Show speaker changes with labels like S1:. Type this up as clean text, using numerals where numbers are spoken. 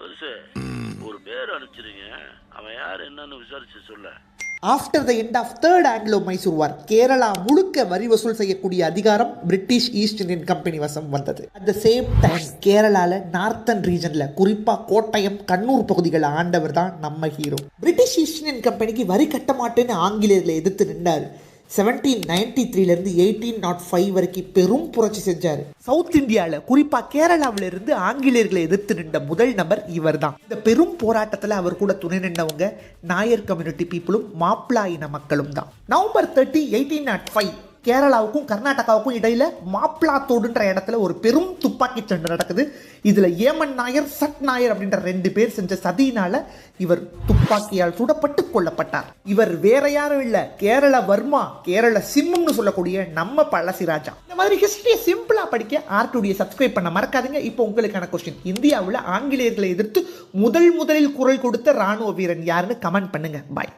S1: பெருசு ஒரு பேர் அனுப்பிச்சிருங்க, அவன் யார் என்னன்னு விசாரிச்சு சொல்ல.
S2: After the end of third Anglo Mysore war Kerala முழுக்க வரி வசூல் செய்யக்கூடிய அதிகாரம் பிரிட்டிஷ் ஈஸ்ட் இந்தியன் கம்பெனி வசம் வந்தது. அட் த சேம் டைம் கேரளால நார்த்தன் ரீஜன்ல குறிப்பா கோட்டயம் கண்ணூர் பகுதிகளை ஆண்டவர் தான் நம்ம ஹீரோ. பிரிட்டிஷ் ஈஸ்ட் இந்தியன் கம்பெனிக்கு வரி கட்ட மாட்டேன்னு ஆங்கிலேயர்களை எதிர்த்து நின்றார். 1793 1805 வரைக்கும் பெரும் புரட்சி செஞ்சார். சவுத் இந்தியாவில் குறிப்பாக கேரளாவில் இருந்து ஆங்கிலேயர்களை எதிர்த்து நின்ற முதல் நபர் இவர் தான். இந்த பெரும் போராட்டத்தில் அவர் கூட துணை நின்றவங்க நாயர் கம்யூனிட்டி பீப்புளும் மாப்ளா இன மக்களும் தான். நவம்பர் 30 1805 கேரளாவுக்கும் கர்நாடகாவுக்கும் இடையில மாப்ளாத்தோடுன்ற இடத்துல ஒரு பெரும் துப்பாக்கி சண்டை நடக்குது. இதுல ஏமன் நாயர் சட் நாயர் அப்படின்ற 2 பேர் செஞ்ச சதியினால இவர் துப்பாக்கியால் சுடப்பட்டு கொல்லப்பட்டார். இவர் வேற யாரும் இல்ல, கேரள வர்மா, கேரள சிம்மம்னு சொல்லக்கூடிய நம்ம பழசிராஜா. இந்த மாதிரி ஹிஸ்டரியை சிம்பிளா படிக்க ஆர்டுடியை சப்ஸ்கிரைப் பண்ண மறக்காதீங்க. இப்போ உங்களுக்கான கொஸ்டின், இந்தியாவில் ஆங்கிலேயர்களை எதிர்த்து முதலில் குரல் கொடுத்த ராணுவ வீரன் யாருன்னு கமெண்ட் பண்ணுங்க. பாய்.